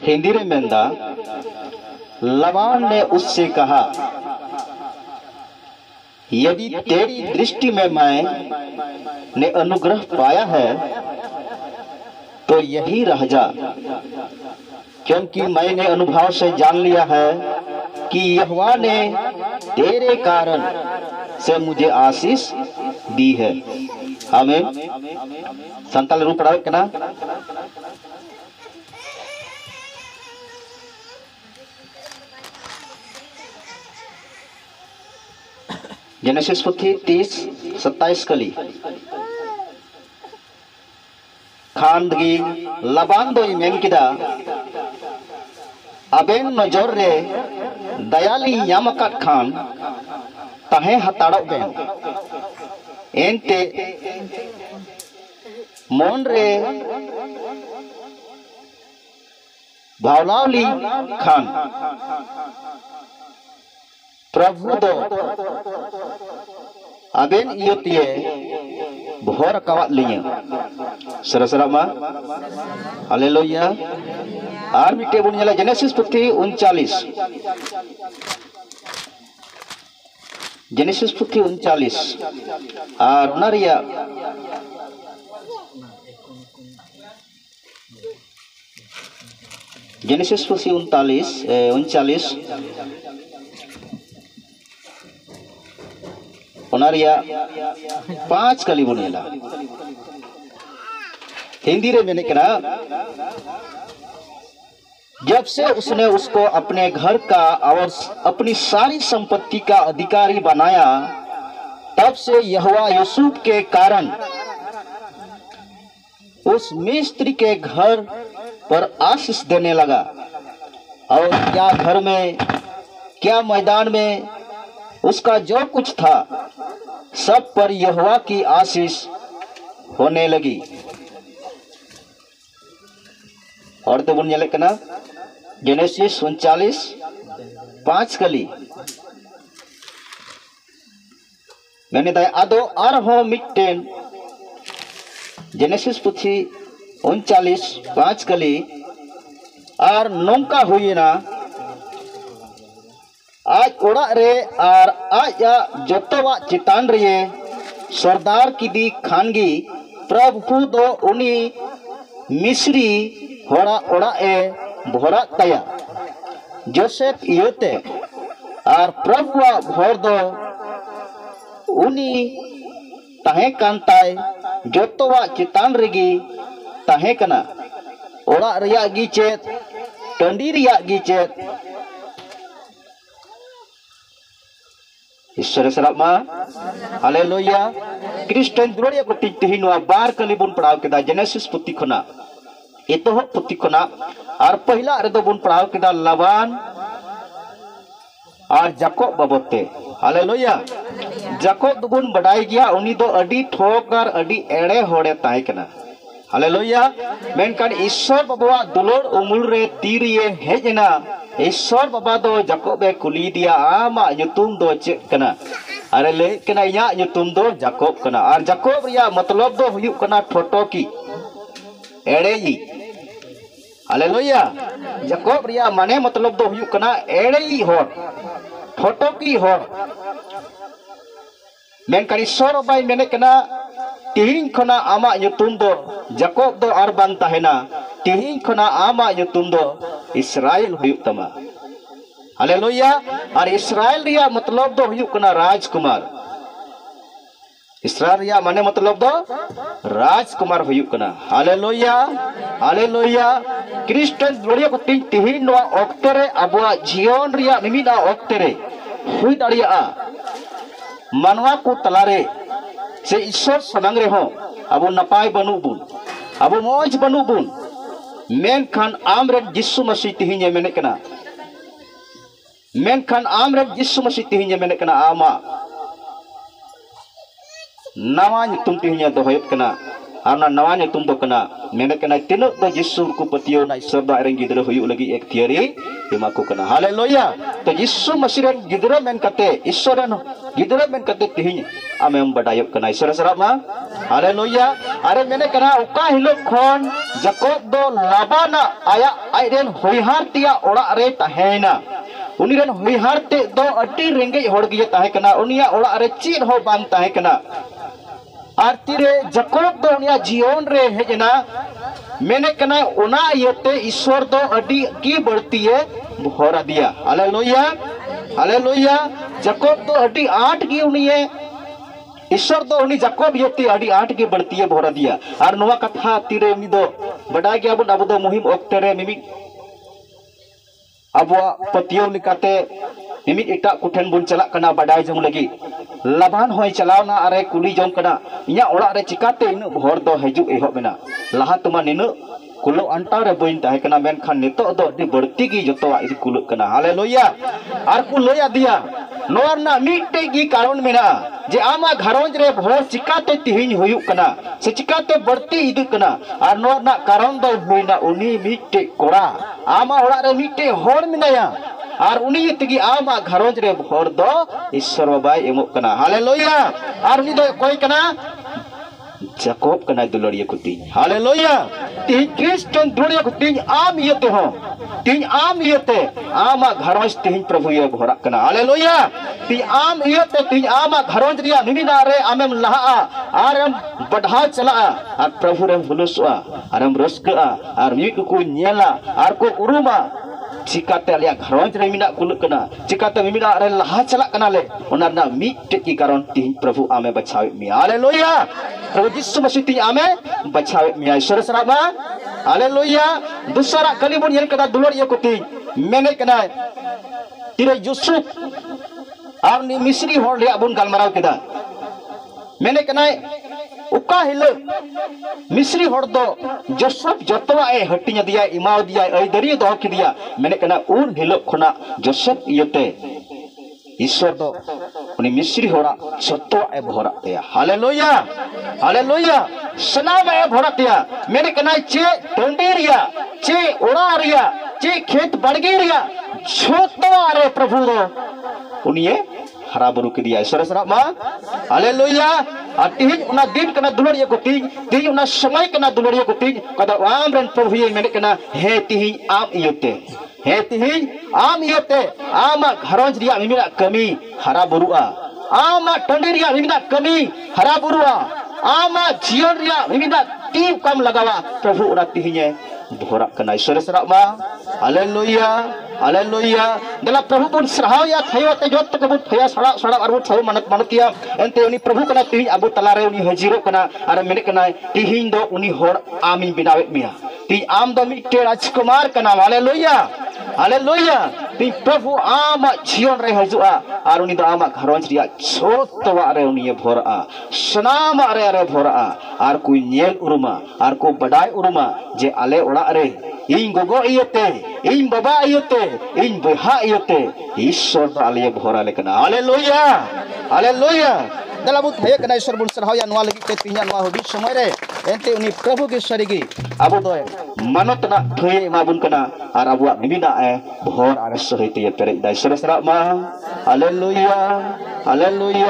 हिंदी रे मेंदा लबान ने उससे कहा, यदि तेरी दृष्टि में मैंने अनुग्रह पाया है तो यही रह जा, क्योंकि मैंने अनुभव से जान लिया है कि यहोवा ने तेरे कारण से मुझे आशीष दी है। आमीन। संताल रूप पढ़ाओ के ना। जेनेसिस पुथी 30:27 कली खान दगी लबान दो मेन किदा, अबेन नजर रे दयाली यामकात खान ताहे हताड़ो बेन, एनते मन रे भावलावली खान प्रभु दो अबेन इयोतिये भोर कावत लिया सरसरा मा हालेलुया। आर मिटे बुन नेला जेनेसिस पुथी 39 जेनेसिस पुथी 39 और नारिया जेनेसिस पुथी 39 ओनारिया 5 कली बुनेला हिंदी रे मैंने कहा, जब से उसने उसको अपने घर का और अपनी सारी संपत्ति का अधिकारी बनाया, तब से यहोवा यूसुफ के कारण उस मिस्त्री के घर पर आशीष देने लगा। और क्या घर में क्या मैदान में उसका जो कुछ था सब पर यहोवा की आशीष होने लगी। और तो बुन नेले कना जेनेसिस 39:5 कली मैंने दाय आदो आरहो मिट्टेन जेनेसिस पुथी 39:5 कली और नौका हुई ना आज ओड़ा रे और आज जोतवा चितान रे सरदार की दी खानगी प्रभु दो उनी मिस्री होड़ा ओड़ा ए भोरा तया जोसेफ इयोते और प्रभुआ भोर दो उनी ताहे कांताय जोतवा चितान रेगी ताहे कना ओड़ा रिया गी चेत टंडी रिया गी चेत ईश्वर सरामा हालेलुया। क्रिस्टियन दुरोड़िया को तिही नोआ बार कली बुन पढ़ाव केदा जेनेसिस पुथी खना एतोह पुथी खना और पहला रेदो बुन पढ़ाव केदा लबान और जाकोब बाबते। हालेलुया। जाकोब दुबुन बड़ाई गया उनी दो अडी ठोकर अडी एड़े होड़े ताहे कना। हालेलुया। मेनकान ईश्वर बाबा दुलोड़ उमुल रे तीरिये हेजना ईश्वर बाबा दो जाकोबे कुली दिया आमा युतुम दो चेक कना अरे ले कना या युतुम दो जाकोब कना और जाकोब रिया मतलब दो हुयु कना ठोटो की एड़े ही। हालेलुया। जाकोब रिया माने मतलब दो हुयु कना एड़े ही होड़ ठोटो की होड़। मेनकान ईश्वर बाई मेने कना तिहिं खना आमा युतुम दो जाकोब दो आर बांग ताहेना तिहिं खना आमा युतुम दो इस्राएल हुयुक तमा। हालेलुया। और इस्राएल रिया मतलब दो हुयुक कना राजकुमार। इस्राएल रिया माने मतलब दो राजकुमार हुयुक कना। हालेलुया। हालेलुया। क्रिस्टियन दुरोड़िया को तिही नोआ ऑक्टे रे अबुआ जीवन रिया मिमिदा ऑक्टे रे हुई दाड़िया मानवा को तलारे से ईश्वर सनांग रे हो अबो नपाय बनु बुन अबो मौज बनु बुन मेनखान आमरे यीशु मसीह तिहिं मेने कना मेनखान आमरे यीशु मसीह तिहिं मेने कना आमा नवा नितुम तिहिं दोहयत कना arna nawa nyutum do kena menek kena tinuk do Yesus ku patio na isor do areng gidra huyu lagi ek tiari imaku kena haleluya to Yesus masih ren gidra men kate isor no gidra men kate tihin ame badayok kena isor sarap ma haleluya are menek kena uka hilok khon Jakob do labana aya aiden hoihar tia orak re tahena uniran hoihar te do adi rengge hor gi tahe kena unia orak re cid ho bang tahe kena artire Jakob do unia jion re hejena menek kena una yete Ishwar do adi ki bartiye bhora dia haleluya haleluya Jakob do adi आठ की उनिये ईश्वर दो उनी जाकोब यति अडी आठ के बढ़ती भरा दिया और नवा कथा तीरे उनी दो बड़ा गया बुन अब दो मुहिम ओक्तेरे मिमि अबवा पतियो लिकाते मिमि इटा कुठेन बुन चला कना बडाय जम लगी लबान होय चलावना अरे कुली जम कना इया ओड़ा रे चिकाते इन भर दो हजु एहो मेना लहा तुमा निनु कुलो अंटा रे बइन ताहे कना मेन खान नितो दो दी बढ़ती की जतो इदी कुलो कना हालेलुया आर कुलोया दिया नोरना मिटे की कारण मेना जे आमा घरोंज रे भोर चिकाते तिहिन हुयु कना से चिकाते बढ़ती इदु कना आर नोरना कारण दो हुइना उनी मिटे कोड़ा आमा ओड़ा रे मिटे होर मिनाया आर उनी तगी आमा घरोंज रे भोर दो ईश्वर बाबाई एमो कना हालेलुया आर उनी दो कोई कना जाकोब कना दुलड़िया कुती हालेलुया ती क्रिश्चियन दुलड़िया कुती आम यते हो तीन आम यते आमा घरोंज तीन प्रभु ये भोरा कना हालेलुया ती आम यते तीन आमा घरोंज रिया निमिना रे आमेम लहा आरम बढ़ा चला आर प्रभु रे बुलुसआ आरम रस्का आर मिक को नेला आर को उरुमा चिकाते लिया घरोंज रे मिना कुल कना चिकाते मिना रे लहा चला कना ले ओनाना मिटे की कारण तीन प्रभु आमे बचावे मी हालेलुया प्रभु यीशु मसीह तीन आमे बचावे मी ईश्वर सराबा हालेलुया दूसरा कली बुन यल कदा दुलर ये कोती मेने कना तिरे यूसुफ आर नि मिस्री होर लिया बुन गलमराव केदा मेने कना उका हिलो मिस्री होर दो जोसेफ जतवा ए हटिया दिया इमाव दिया ए दरी दो कि दिया मेने कना उन हिलो खना जोसेफ इयते ईश्वर दो उनी मिस्री होरा जतवा ए भरा दिया हालेलुया हालेलुया सनाम ए भरा दिया मेने कना चे टंडीरिया चे ओड़ारिया चे खेत बड़गीरिया जतवा रे प्रभु दो उनिए हरा बरु के दिया ईश्वर सरा मा हालेलुया तिहिन उना दिन कना दुलड़िया को तिहिन उना समय कना दुलड़िया को कदा आम रन प्रभु ये मेने कना हे तिहिन आम इयते हे तिहिन आम इयते आमा घरोंज रिया मिमिना कमी हरा बरुआ आमा टंडी रिया मिमिना कमी हरा बरुआ आमा जीवन रिया मिमिना टीम कम लगावा प्रभु उना तिहिन भोरा कना ईश्वर सरा मा हालेलुया हालेलुया दला प्रभु पुन सराहया थयो ते जोत तक बुत थया सड़ा सड़ा अरबु थयो मनत मनतिया एंते उनी प्रभु कना तिहिन अबु तलारे उनी हजिरो कना अर मेने कना तिहिन दो उनी होर आमी बिनावे मिया ती आम दो मिटे राजकुमार कना हालेलुया हालेलुया ती प्रभु आमा जीवन रे हजुआ आर उनी दो आमा घरोंज रिया छोतवा रे उनी भोरा सनाम रे रे भोरा आर कोई नेल उरुमा आर को बडाय उरुमा जे आले ओड़ा रे इन गोगो इयते इन बाबा इयते इन बहा इयते ईश्वर दो आले भोरा लेकना हालेलुया हालेलुया दला बुत हे कना ईश्वर बुन सरहाया नवा लगी ते तिnya नवा होबी समय रे एंते उनी प्रभु के सरिगी आबो दो मानतना थये माबुन कना आर आबुआ मिमिना ए भोर आर सहित ये पेरे ईश्वर सरा मा हालेलुया हालेलुया।